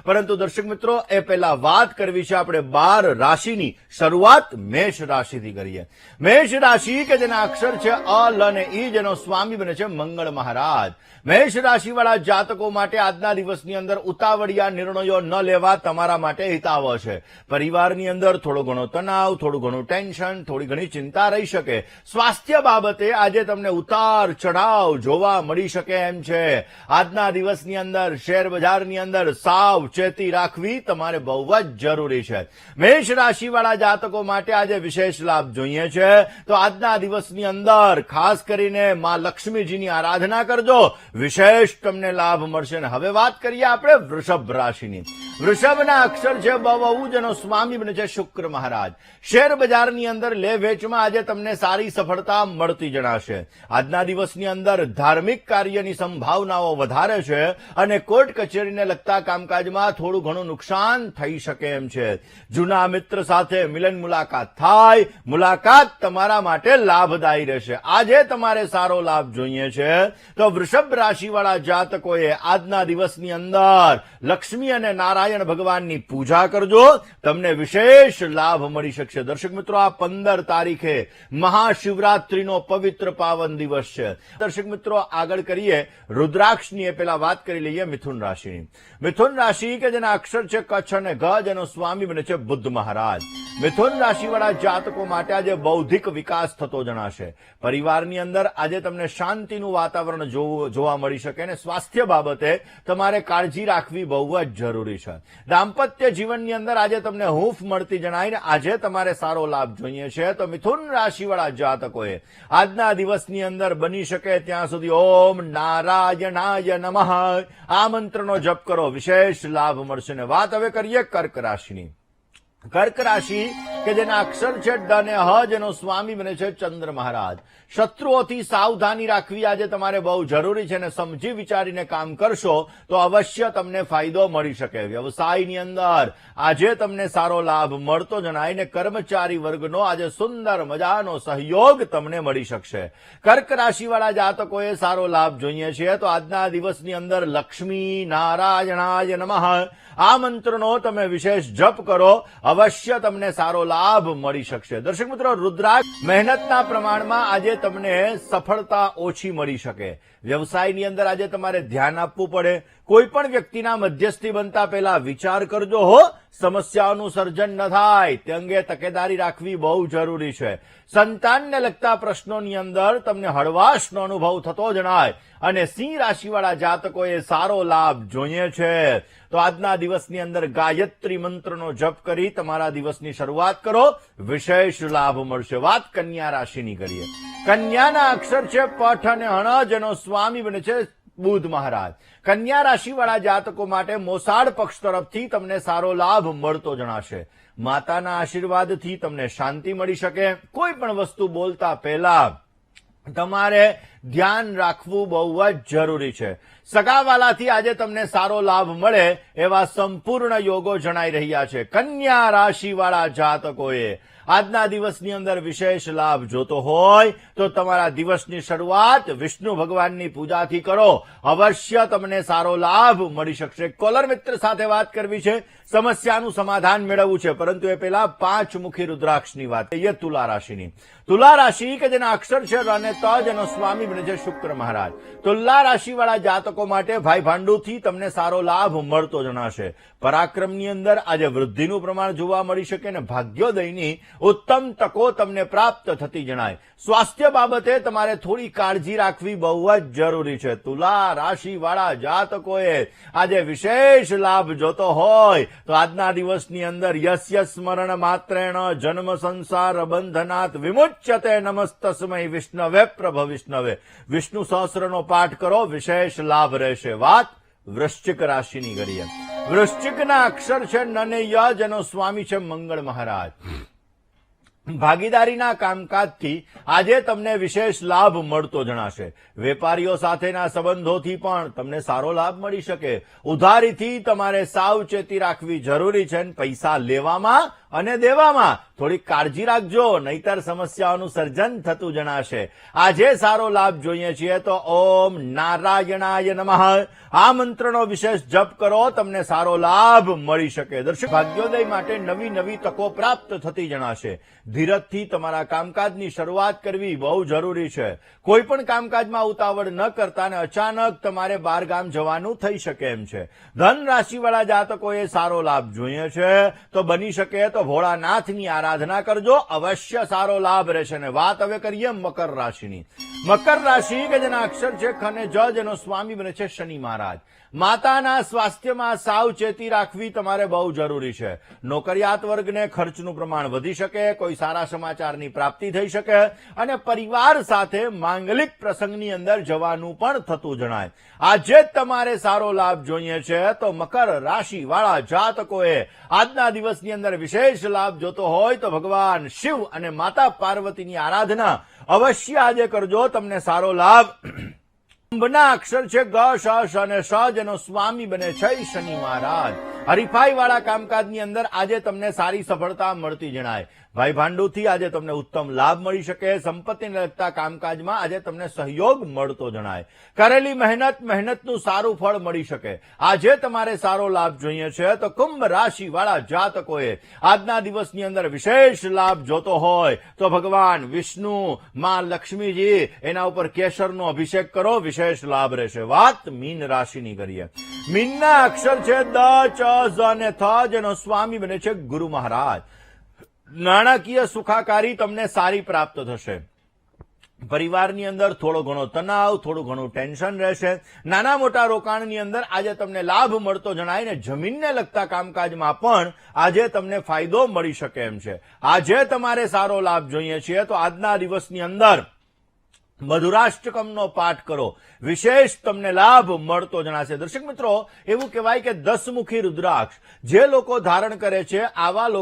પરંતુ દર્શક મિત્રો એ પહેલા વાત કરવી છે આપણે 12 રાશિની શરૂઆત મેષ રાશિથી કરીએ. મેષ રાશિ કે જેના અક્ષર છે અ, લ અને ઈ, જેનો સ્વામી બને છે મંગળ મહારાજ. મેષ રાશિવાળા જાતકો માટે આજના દિવસની અંદર ઉતાવળિયા નિર્ણયો ન લેવા તમારા માટે હિતાવહ છે. પરિવારની અંદર થોડો ઘણો તણાવ, થોડું ઘણું ટેન્શન, થોડી ઘણી ચિંતા રહી શકે. સ્વાસ્થ્ય બાબતે આજે તમને ઉતાર ચઢાવ જોવા મળી શકે એમ છે. આજના દિવસની અંદર શેર બજારની અંદર સાવચેતી રાખવી તમારે બહુ જ જરૂરી છે. મેષ રાશિવાળા જાતકો માટે આજે વિશેષ લાભ જોઈએ છે તો આજના દિવસની અંદર ખાસ કરીને માં લક્ષ્મીજીની આરાધના કરજો, વિશેષ તમને લાભ મળશે. હવે વાત કરીએ આપણે વૃષભ રાશિની. વૃષભના અક્ષર છે બ, વ, ઉ, જેનો સ્વામી બને છે શુક્ર મહારાજ. શેર બજારની અંદર લે વેચમાં આજે તમને સારી સફળતા મળતી જણાશે. આજના દિવસની અંદર ધાર્મિક કાર્યની સંભાવનાઓ વધારે છે અને કોર્ટ કચેરીને લગતા કામકાજમાં થોડું ઘણું નુકસાન થઈ શકે એમ છે. જૂના મિત્ર સાથે મિલન મુલાકાત થાય, મુલાકાત તમારા માટે લાભદાયી રહેશે. આજે તમારે સારો લાભ જોઈએ છે તો વૃષભ રાશિવાળા જાતકોએ આજના દિવસની અંદર લક્ષ્મી અને નારાયણ ભગવાનની પૂજા કરજો, તમને વિશેષ લાભ મળી શકશે. દર્શક મિત્રો, આ 15 તારીખે મહાશિવરાત્રીનો પવિત્ર પાવન દિવસ છે. દર્શક મિત્રો, આગળ કરીએ રુદ્રાક્ષની. એ પહેલા વાત કરી લઈએ મિથુન રાશિની. મિથુન રાશિ કે જેના અક્ષર છે કચ્છ અને ગ, જેનો સ્વામી બને છે બુદ્ધ મહારાજ. મિથુન રાશિવાળા જાતકો માટે આજે બૌદ્ધિક વિકાસ થતો જણાશે. પરિવારની અંદર આજે તમને શાંતિનું વાતાવરણ જોવા મળી શકે અને સ્વાસ્થ્ય બાબતે તમારે કાળજી રાખવી બહુ જ જરૂરી છે. દાંપત્ય જીવનની અંદર આજે તમને હૂંફ મળતી જણાય. આજે તમારે સારો લાભ જોઈએ છે તો મિથુન રાશિવાળા જાતકોએ આજના દિવસની અંદર બની શકે ત્યાં સુધી ઓમ નારાયણાય નમઃ આ મંત્રનો જપ કરો, વિશેષ લાભ મળશે. ને વાત હવે કરીએ કર્ક રાશિની. કર્ક રાશિ કે જેના અક્ષર છે ડ અને હ, જેનો સ્વામી બને છે ચંદ્ર મહારાજ. શત્રુઓથી સાવધાની રાખવી આજે તમારે બહુ જરૂરી છે અને સમજી વિચારીને કામ કરશો તો અવશ્ય તમને ફાયદો મળી શકે. વ્યવસાયની અંદર આજે તમને સારો લાભ મળતો જણાય ને કર્મચારી વર્ગનો આજે સુંદર મજાનો સહયોગ તમને મળી શકશે. કર્ક રાશિવાળા જાતકોએ સારો લાભ જોઈએ છે તો આજના દિવસની અંદર લક્ષ્મી નારાયણાય નમઃ આ મંત્રનો તમે વિશેષ જપ કરો, અવશ્ય તમને સારો લાભ મળી શકશે. દર્શક મિત્રો, રુદ્રાક્ષ મહેનતના પ્રમાણમાં આજે તમને સફળતા ઓછી મળી શકે. વ્યવસાયની અંદર આજે તમારે ધ્યાન આપવું પડે. કોઈ પણ વ્યક્તિના મધ્યસ્થી બનતા પહેલા વિચાર કરજો હો, સમસ્યાઓનું સર્જન ન થાય તે અંગે તકેદારી રાખવી બહુ જરૂરી છે. સંતાનને લગતા પ્રશ્નોની અંદર તમને હળવાશનો અનુભવ થતો જણાય અને સિંહ રાશિવાળા જાતકોએ સારો લાભ જોઈએ છે તો આજના દિવસની અંદર ગાયત્રી મંત્રનો જપ કરી તમારા દિવસની શરૂઆત કરો, વિશેષ લાભ મળશે. વાત કન્યા રાશિની કરીએ. કન્યાના અક્ષર છે પઠ અને હણ, જેનો સ્વામી બને છે બુધ મહારાજ. કન્યા રાશિવાળા જાતકો માટે મોસાળ પક્ષ તરફથી તમને સારો લાભ મળતો જણાશે. માતાના આશીર્વાદથી તમને શાંતિ મળી શકે. કોઈ પણ વસ્તુ બોલતા પહેલા તમારે ધ્યાન રાખવું બહુ જ જરૂરી છે. સગાવાલાથી આજે તમને સારો લાભ મળે એવા સંપૂર્ણ યોગો જણાઈ રહ્યા છે. કન્યા રાશિવાળા જાતકોએ આજના દિવસની અંદર વિશેષ લાભ જોતો હોય તો તમારા દિવસની શરૂઆત વિષ્ણુ ભગવાનની પૂજાથી કરો, અવશ્ય તમને સારો લાભ મળી શકશે. કોલર મિત્ર સાથે વાત કરવી છે, સમસ્યાનું સમાધાન મેળવવું છે, પરંતુ એ પહેલા 5 મુખી રુદ્રાક્ષની વાત કરીએ. તુલા રાશિની. તુલા રાશિ કે જેના અક્ષર છે ર અને ત, જેનો સ્વામી બને છે શુક્ર મહારાજ. તુલા રાશિવાળા જાતકો માટે ભાઈ ભાંડુથી તમને સારો લાભ મળતો જણાશે. પરાક્રમની અંદર આજે વૃદ્ધિનું પ્રમાણ જોવા મળી શકે અને ભાગ્યોદયની ઉત્તમ તકો તમને પ્રાપ્ત થતી જણાય. સ્વાસ્થ્ય બાબતે તમારે થોડી કાળજી રાખવી બહુ જ જરૂરી છે. તુલા રાશિવાળા જાતકોએ આજે વિશેષ લાભ જોતો હોય તો આજના દિવસની અંદર યસ્ય સ્મરણ માત્રેણ જન્મ સંસાર બંધનાત વિમુચ્યતે નમસ્તસ્મૈ વિષ્ણવે પ્રભ વિષ્ણવે વિષ્ણુ સહસ્રનો પાઠ કરો, વિશેષ લાભ રહેશે. વાત વૃશ્ચિક રાશિની કરીએ. વૃશ્ચિકના અક્ષર છે ન અને ય, જેનો સ્વામી છે મંગળ મહારાજ. ભાગીદારીના કામકાજથી આજે તમને વિશેષ લાભ મળતો જણાશે. વેપારીઓ સાથેના સંબંધોથી પણ તમને સારો લાભ મળી શકે. ઉધારીથી તમારે સાવચેતી રાખવી જરૂરી છે. પૈસા લેવામાં અને દેવામાં થોડીક કાળજી રાખજો, નહીતર સમસ્યાઓનું સર્જન થતું જણાશે. આજે સારો લાભ જોઈએ છીએ તો ઓમ નારાયણાય નમઃ આ મંત્રનો વિશેષ જપ કરો, તમને સારો લાભ મળી શકે. દર્શક, ભાગ્યોદય માટે નવી નવી તકો પ્રાપ્ત થતી જણાશે. ધીરજથી તમારા કામકાજની શરૂઆત કરવી બહુ જરૂરી છે. કોઈ પણ કામકાજમાં ઉતાવળ ન કરતા અને અચાનક તમારે બહાર ગામ જવાનું થઈ શકે એમ છે. ધન રાશિવાળા જાતકોએ સારો લાભ જોઈએ છે તો બની શકે તો ભોળાનાથની આરાધના કરજો, અવશ્ય સારો લાભ રહેશે. અને વાત હવે કરીએ મકર રાશિની. મકર રાશિ કે જેના અક્ષર છે ખ અને જ, જેનો સ્વામી બને છે શનિ મહારાજ. માતાના સ્વાસ્થ્યમાં સાવચેતી રાખવી તમારે બહુ જરૂરી છે. નોકરિયાત વર્ગને ખર્ચનું પ્રમાણ વધી શકે, કોઈ સારા સમાચારની પ્રાપ્તિ થઈ શકે અને પરિવાર સાથે માંગલિક પ્રસંગની અંદર જવાનું પણ થતું જણાય. આજે તમારે સારો લાભ જોઈએ છે તો મકર રાશિ વાળા જાતકોએ આજના દિવસની અંદર વિશેષ લાભ જોતો હોય તો ભગવાન શિવ અને માતા પાર્વતીની આરાધના અવશ્ય આજે કરજો, તમને સારો લાભ. કુંભના અક્ષર છે ગ, શ, શ અને શ, જેનો સ્વામી બને છે શનિ મહારાજ. હરીફાઈ વાળા કામકાજની અંદર આજે તમને સારી સફળતા મળતી જણાય. ભાઈ ભાંડુથી આજે તમને ઉત્તમ લાભ મળી શકે. સંપત્તિને લગતા કામકાજમાં આજે તમને સહયોગ મળતો જણાય. કરેલી મહેનતનું સારું ફળ મળી શકે. આજે તમારે સારો લાભ જોઈએ છે તો કુંભ રાશિ વાળા જાતકોએ આજના દિવસની અંદર વિશેષ લાભ જોતો હોય તો ભગવાન વિષ્ણુ, માં લક્ષ્મીજી, એના ઉપર કેસરનો અભિષેક કરો, વિશેષ લાભ રહેશે. વાત મીન રાશિની કરીએ. મીનના અક્ષર છે દ, ચ, ઝ અને થ, જેનો સ્વામી બને છે ગુરુ મહારાજ. નાણાકીય સુખાકારી તમને સારી પ્રાપ્ત થશે. પરિવારની અંદર થોડો ઘણો તણાવ, થોડું ઘણું ટેન્શન રહેશે. નાના મોટા રોકાણની અંદર આજે તમને લાભ મળતો જણાય ને જમીનને લગતા કામકાજમાં પણ આજે તમને ફાયદો મળી શકે એમ છે. આજે તમારે સારો લાભ જોઈએ છે તો આજના દિવસની અંદર મધુરાષ્ટકમનો પાઠ કરો, વિશેષ તમને લાભ મળતો જણાશે. દર્શક મિત્રો, એવું કહેવાય કે 10 મુખી રુદ્રાક્ષ જે લોકો ધારણ કરે છે આવા લોકો